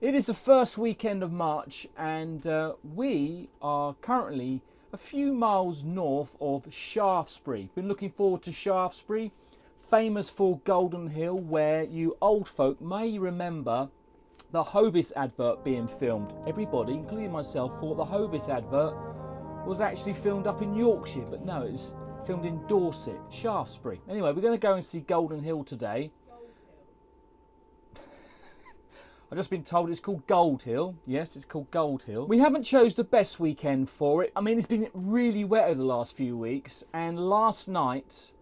It is the first weekend of March, and we are currently a few miles north of Shaftesbury. Been looking forward to Shaftesbury, famous for Golden Hill, where you old folk may remember the Hovis advert being filmed. Everybody, including myself, thought the Hovis advert was actually filmed up in Yorkshire, but no, it's filmed in Dorset, Shaftesbury. Anyway, we're going to go and see Golden Hill today. I've just been told it's called Gold Hill. Yes, it's called Gold Hill. We haven't chose the best weekend for it. I mean, it's been really wet over the last few weeks, and last night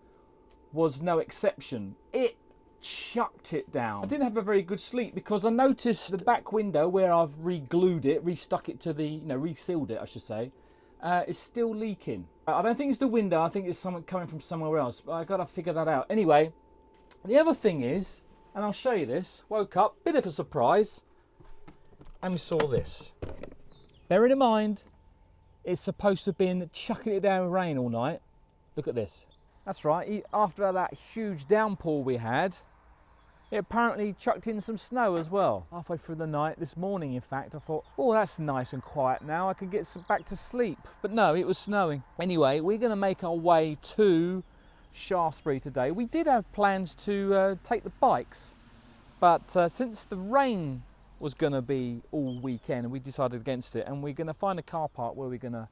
was no exception. It chucked it down. I didn't have a very good sleep because I noticed the back window where I've re-glued it, restuck it to the, resealed it, I should say, is still leaking. I don't think it's the window. I think it's something coming from somewhere else, but I've got to figure that out. Anyway, the other thing is, and I'll show you this, woke up, bit of a surprise, and we saw this. Bearing in mind, it's supposed to have been chucking it down with rain all night. Look at this. That's right, after that huge downpour we had, it apparently chucked in some snow as well. Halfway through the night, this morning in fact, I thought, oh, that's nice and quiet now, I can get back to sleep. But no, it was snowing. Anyway, we're gonna make our way to Shaftesbury today. We did have plans to take the bikes, but since the rain was going to be all weekend, we decided against it, and we're going to find a car park where we're going to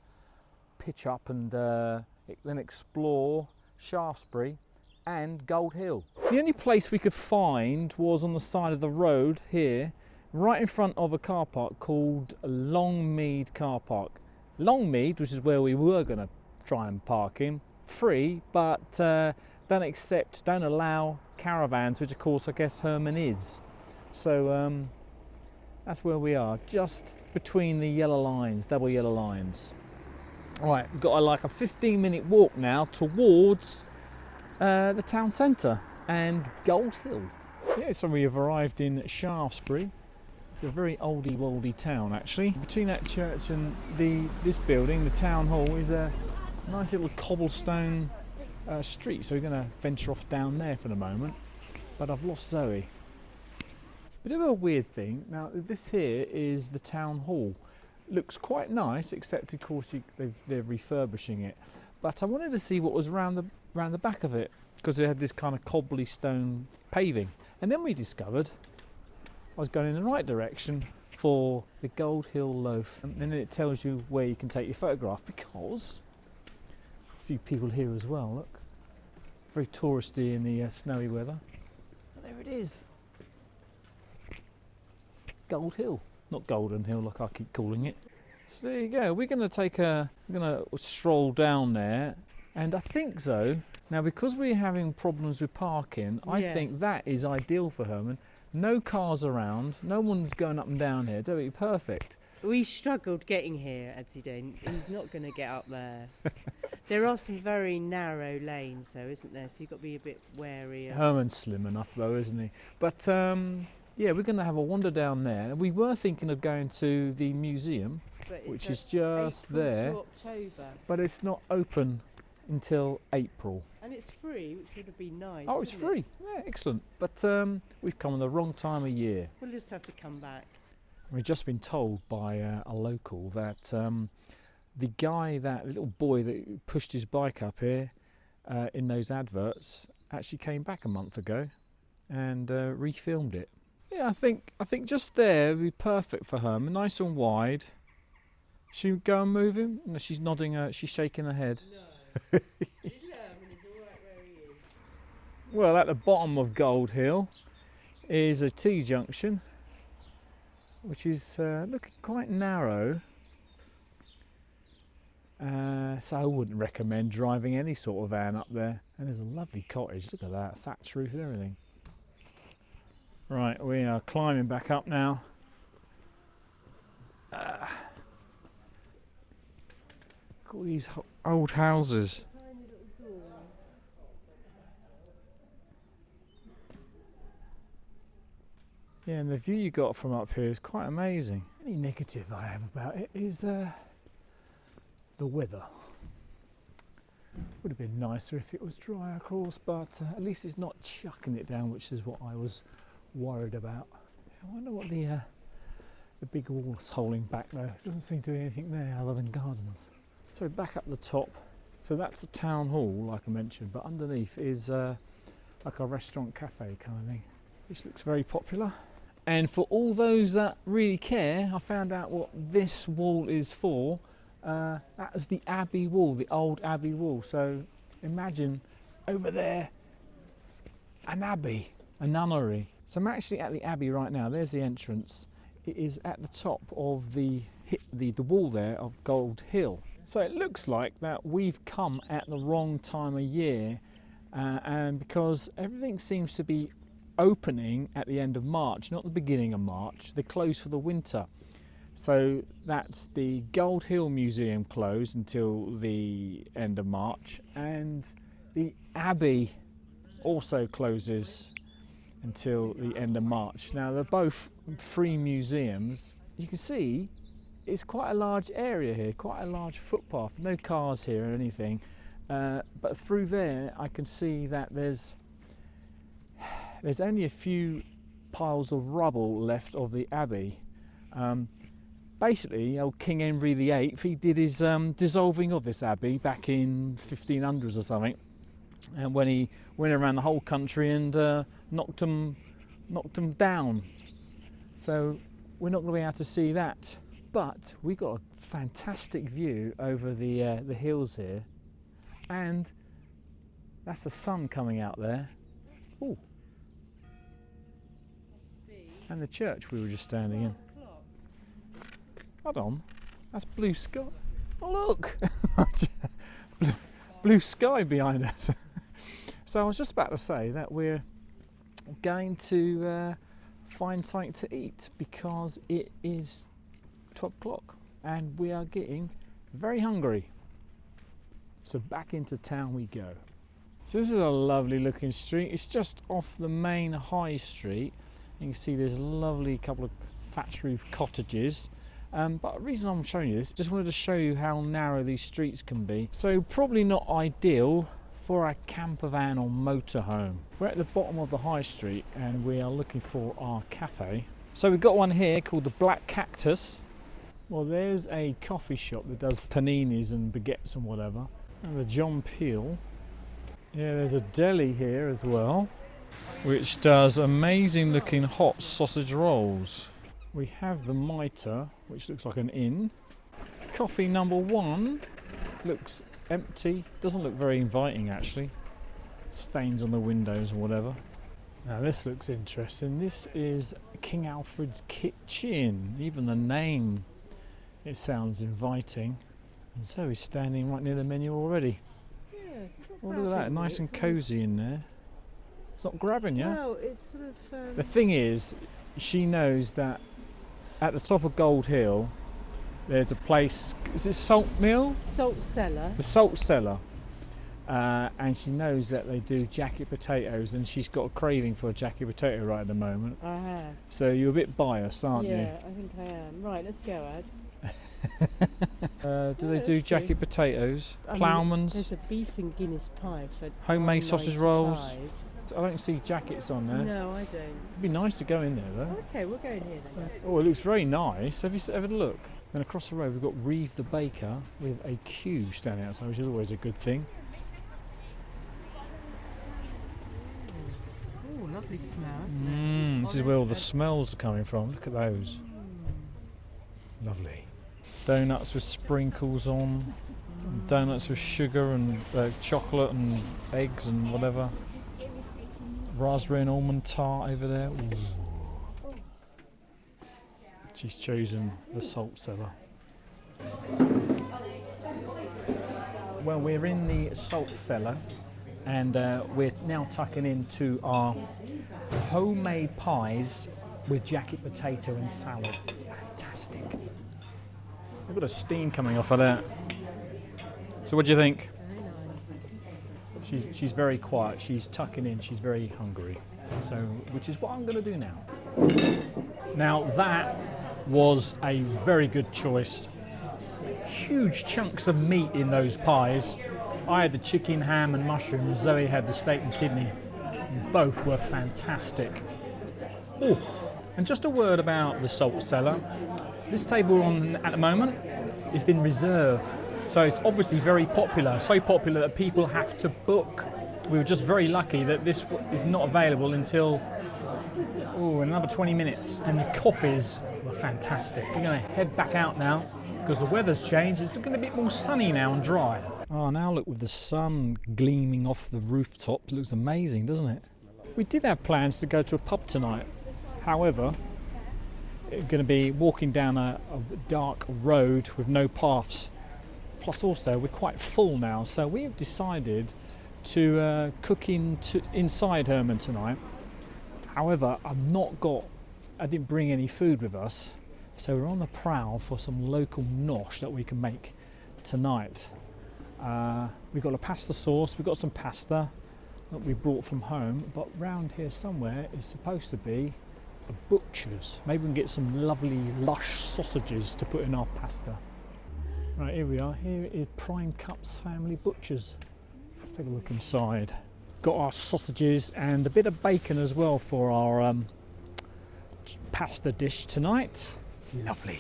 pitch up and then explore Shaftesbury and Gold Hill. The only place we could find was on the side of the road here, right in front of a car park called Longmead Car Park. Longmead, which is where we were going to try and park in, free, but don't allow caravans, which of course I guess Herman is. So that's where we are, just between the yellow lines, double yellow lines. All right, we've got like a 15-minute walk now towards the town centre and Gold Hill. Yeah, so we have arrived in Shaftesbury. It's a very oldie-woldy town actually. Between that church and this building, the town hall, is a nice little cobblestone street, so we're going to venture off down there for the moment, but I've lost Zoe. Bit of a weird thing. Now this here is the town hall. Looks quite nice, except of course they're refurbishing it, but I wanted to see what was around the back of it, because it had this kind of cobbly stone paving, and then we discovered I was going in the right direction for the Gold Hill loaf, and then it tells you where you can take your photograph, because there's a few people here as well. Look, very touristy in the snowy weather. And there it is, Gold Hill, not Golden Hill like I keep calling it. So there you go. We're going to stroll down there, and I think though, now because we're having problems with parking, I think that is ideal for Herman. No cars around, no one's going up and down here. That'd be perfect. We struggled getting here, as you do. He's not going to get up there. There are some very narrow lanes though, isn't there? So you've got to be a bit wary. Herman's slim enough though, isn't he? But yeah, we're going to have a wander down there. We were thinking of going to the museum, which is just there, but it's not open until April. And it's free, which would have been nice. Oh, it's free. Yeah, excellent. But we've come at the wrong time of year. We'll just have to come back. We've just been told by a local that the guy, that little boy that pushed his bike up here in those adverts, actually came back a month ago and refilmed it. Yeah, I think just there would be perfect for Herman, nice and wide. Should we go and move him? No, she's nodding. She's shaking her head. No, he's all right where he is. Well, at the bottom of Gold Hill is a T-junction, which is looking quite narrow. So I wouldn't recommend driving any sort of van up there. And there's a lovely cottage. Look at that, thatched roof and everything. Right, we are climbing back up now. Look at all these old houses. Yeah, and the view you got from up here is quite amazing. Any negative I have about it is the weather. Would have been nicer if it was dry, of course, but at least it's not chucking it down, which is what I was worried about. I wonder what the The big wall's holding back though. Doesn't seem to be anything there other than gardens. So back up the top. So that's the town hall, like I mentioned, but underneath is like a restaurant cafe kind of thing, which looks very popular. And for all those that really care, I found out what this wall is for. That is the Abbey wall, the old Abbey wall. So imagine over there an abbey, a nunnery. So I'm actually at the Abbey right now. There's the entrance. It is at the top of the wall there of Gold Hill. So it looks like that we've come at the wrong time of year, and because everything seems to be opening at the end of March, not the beginning of March. They're closed for the winter. So that's the Gold Hill Museum closed until the end of March, and the Abbey also closes until the end of March. Now they're both free museums. You can see it's quite a large area here, quite a large footpath, no cars here or anything, but through there I can see that there's only a few piles of rubble left of the Abbey. Basically, old King Henry VIII, he did his dissolving of this Abbey back in 1500s or something, and when he went around the whole country and knocked them down. So we're not going to be able to see that. But we've got a fantastic view over the hills here, and that's the sun coming out there. Ooh. And the church we were just standing in. Hold on, that's blue sky. Look, blue sky behind us. So I was just about to say that we're going to find something to eat because it is 12 o'clock and we are getting very hungry. So back into town we go. So this is a lovely looking street. It's just off the main high street. You can see there's a lovely couple of thatch roof cottages. But the reason I'm showing you this, just wanted to show you how narrow these streets can be. So probably not ideal for a camper van or motorhome. We're at the bottom of the high street and we are looking for our cafe. So we've got one here called the Black Cactus. Well, there's a coffee shop that does paninis and baguettes and whatever. And the John Peel. Yeah, there's a deli here as well, which does amazing looking hot sausage rolls. We have the Mitre, which looks like an inn. Coffee number 1 looks empty, doesn't look very inviting actually. Stains on the windows or whatever. Now this looks interesting. This is King Alfred's Kitchen. Even the name, it sounds inviting. And so he's standing right near the menu already. Yeah, Oh, look at that, nice and cosy in there. It's not grabbing you. No, it's sort of... The thing is, she knows that at the top of Gold Hill, there's a place, is it Salt Mill? Salt cellar. The Salt Cellar. And she knows that they do jacket potatoes, and she's got a craving for a jacket potato right at the moment. I have. So you're a bit biased, aren't you? Yeah, I think I am. Right, let's go, Ad. Do they do jacket potatoes? Ploughman's? There's a beef and Guinness pie for Homemade sausage rolls? £9.95. I don't see jackets on there. No, I don't. It'd be nice to go in there though. Okay, we'll go in here then. Oh, it looks very nice. Have you ever had a look? Then across the road we've got Reeve the Baker with a queue standing outside, which is always a good thing. Oh, lovely smell, isn't it? This is where all the smells are coming from. Look at those. Lovely. Donuts with sprinkles on. Donuts with sugar and chocolate and eggs and whatever. Raspberry and almond tart over there. Ooh. She's chosen the Salt Cellar. Well, we're in the Salt Cellar and we're now tucking into our homemade pies with jacket potato and salad. Fantastic. Look at the steam coming off of that. So what do you think? She's very quiet, she's tucking in, she's very hungry. So, which is what I'm going to do now. Now that was a very good choice. Huge chunks of meat in those pies. I had the chicken, ham and mushroom, Zoe had the steak and kidney. Both were fantastic. Oh, And just a word about the salt cellar. This table we're on at the moment has been reserved, so it's obviously very popular, so popular that people have to book. We were just very lucky that this is not available until in another 20 minutes, and the coffees were fantastic. We're going to head back out now because the weather's changed. It's looking a bit more sunny now and dry. Oh, now look, with the sun gleaming off the rooftops, it looks amazing, doesn't it? We did have plans to go to a pub tonight. However, it's going to be walking down a dark road with no paths. Plus also, we're quite full now, so we have decided to cook inside Herman tonight. However, I didn't bring any food with us, so we're on the prowl for some local nosh that we can make tonight. We've got a pasta sauce, we've got some pasta that we brought from home, but round here somewhere is supposed to be a butcher's. Maybe we can get some lovely lush sausages to put in our pasta. Right, here we are. Here is Prime Cups Family Butchers. Let's take a look inside. Got our sausages and a bit of bacon as well for our pasta dish tonight. Lovely.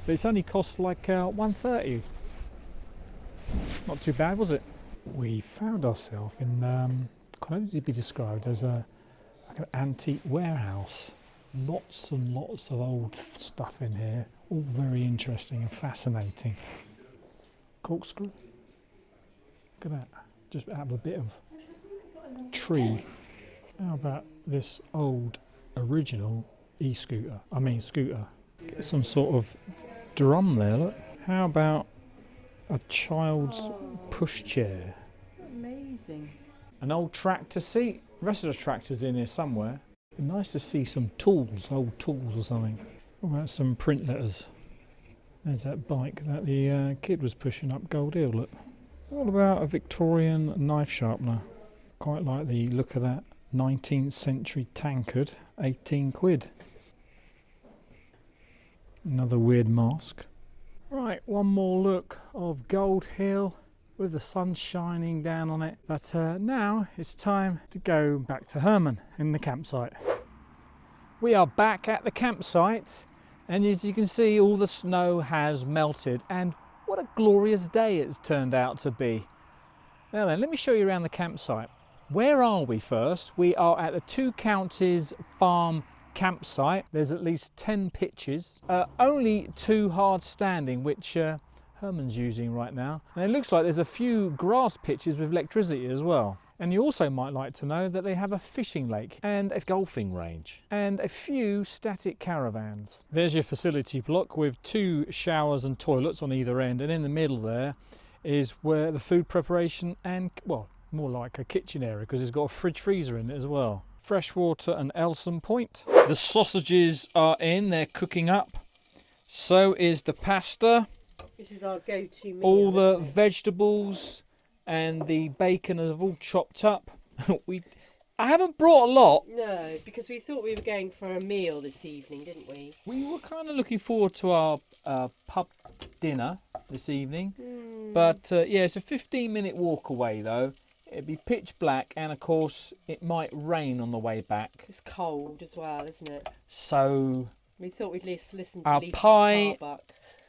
But it's only cost like $1.30. Not too bad, was it? We found ourselves in can only be described as like an antique warehouse. Lots and lots of old stuff in here, all very interesting and fascinating. Corkscrew. Look at that, just out of a bit of tree. How about this old original scooter? Get some sort of drum there, look. How about a child's pushchair? Amazing. An old tractor seat. The rest of the tractor's in here somewhere. Nice to see some tools, old tools or something. What about some print letters? There's that bike that the kid was pushing up Gold Hill, look. What about a Victorian knife sharpener? Quite like the look of that 19th century tankard, 18 quid. Another weird mask. Right, one more look of Gold Hill with the sun shining down on it. But now it's time to go back to Herman in the campsite. We are back at the campsite, and as you can see, all the snow has melted, and what a glorious day it's turned out to be. Now then, let me show you around the campsite. Where are we first? We are at the Two Counties Farm campsite. There's at least 10 pitches, only 2 hard standing, which Herman's using right now. And it looks like there's a few grass pitches with electricity as well. And you also might like to know that they have a fishing lake and a golfing range and a few static caravans. There's your facility block with 2 showers and toilets on either end, and in the middle there is where the food preparation and, well, more like a kitchen area because it's got a fridge freezer in it as well. Freshwater and Elson Point. The sausages are in, they're cooking up. So is the pasta. This is our go-to meal. All the vegetables and the bacon are all chopped up. I haven't brought a lot. No, because we thought we were going for a meal this evening, didn't we? We were kind of looking forward to our pub dinner this evening. But yeah, it's a 15-minute walk away though. It'd be pitch black, and of course it might rain on the way back. It's cold as well, isn't it? So we thought we'd listen to our Lisa pie, Tarbuck.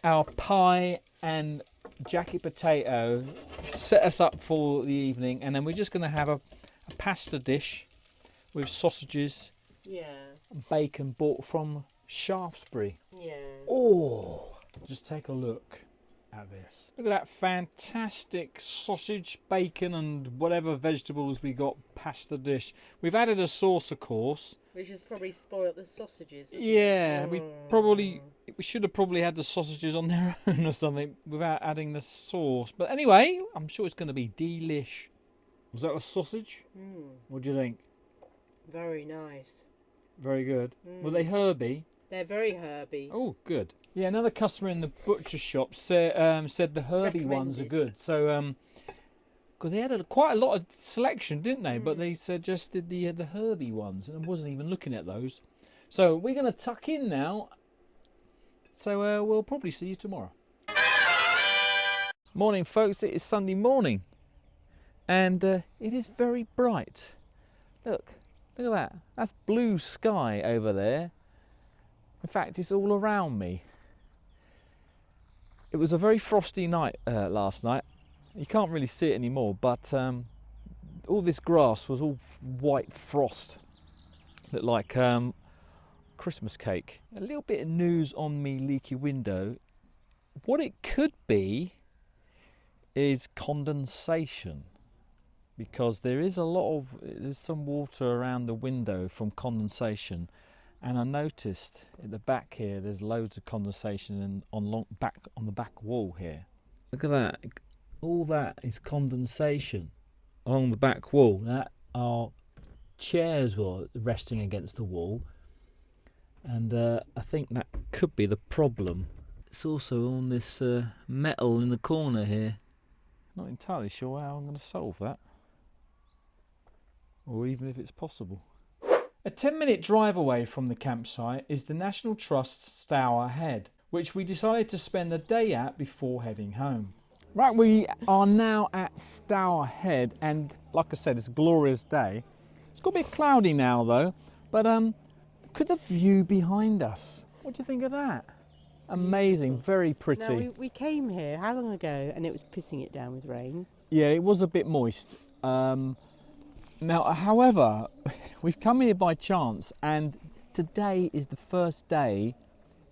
Our pie and jacket potato set us up for the evening, and then we're just going to have a pasta dish with sausages, and bacon bought from Shaftesbury. Yeah. Oh, just take a look at this. Look at that fantastic sausage, bacon and whatever vegetables we got pasta dish. We've added a sauce, of course. Which has probably spoiled the sausages. Yeah, we should have probably had the sausages on their own or something without adding the sauce. But anyway, I'm sure it's going to be delish. Was that a sausage? What do you think? Very nice. Very good. Were they herby? They're very herby. Oh, good. Yeah, another customer in the butcher shop said the herby ones are good. So, because they had quite a lot of selection, didn't they? But they suggested the herby ones, and I wasn't even looking at those. So we're going to tuck in now. So we'll probably see you tomorrow. Morning, folks. It is Sunday morning, and it is very bright. Look at that. That's blue sky over there. In fact, it's all around me. It was a very frosty night last night. You can't really see it anymore, but all this grass was all white frost. Looked like Christmas cake. A little bit of news on me leaky window. What it could be is condensation, because there's some water around the window from condensation, and I noticed at the back here there's loads of condensation on the back wall here. Look at that, all that is condensation along the back wall. That our chairs were resting against the wall, and I think that could be the problem. It's also on this metal in the corner here. Not entirely sure how I'm going to solve that, or even if it's possible. A 10-minute drive away from the campsite is the National Trust Stour Head, which we decided to spend the day at before heading home. Right, we are now at Stour Head, and like I said, it's a glorious day. It's got a bit cloudy now though, but look at the view behind us. What do you think of that? Amazing, very pretty. Now, we came here, how long ago, and it was pissing it down with rain. Yeah, it was a bit moist. Now, however, we've come here by chance, and today is the first day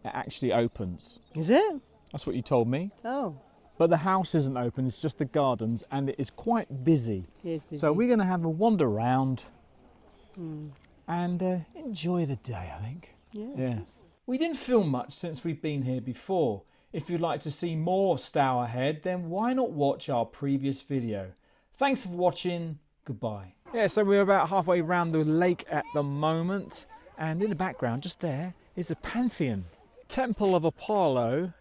it actually opens. Is it? That's what you told me. Oh. But the house isn't open, it's just the gardens, and it is quite busy. It is busy. So we're going to have a wander around and enjoy the day, I think. Yeah. Yes. We didn't film much since we've been here before. If you'd like to see more of Stour Head, then why not watch our previous video. Thanks for watching. Goodbye. Yeah, so we're about halfway around the lake at the moment, and in the background, just there, is the Pantheon. Temple of Apollo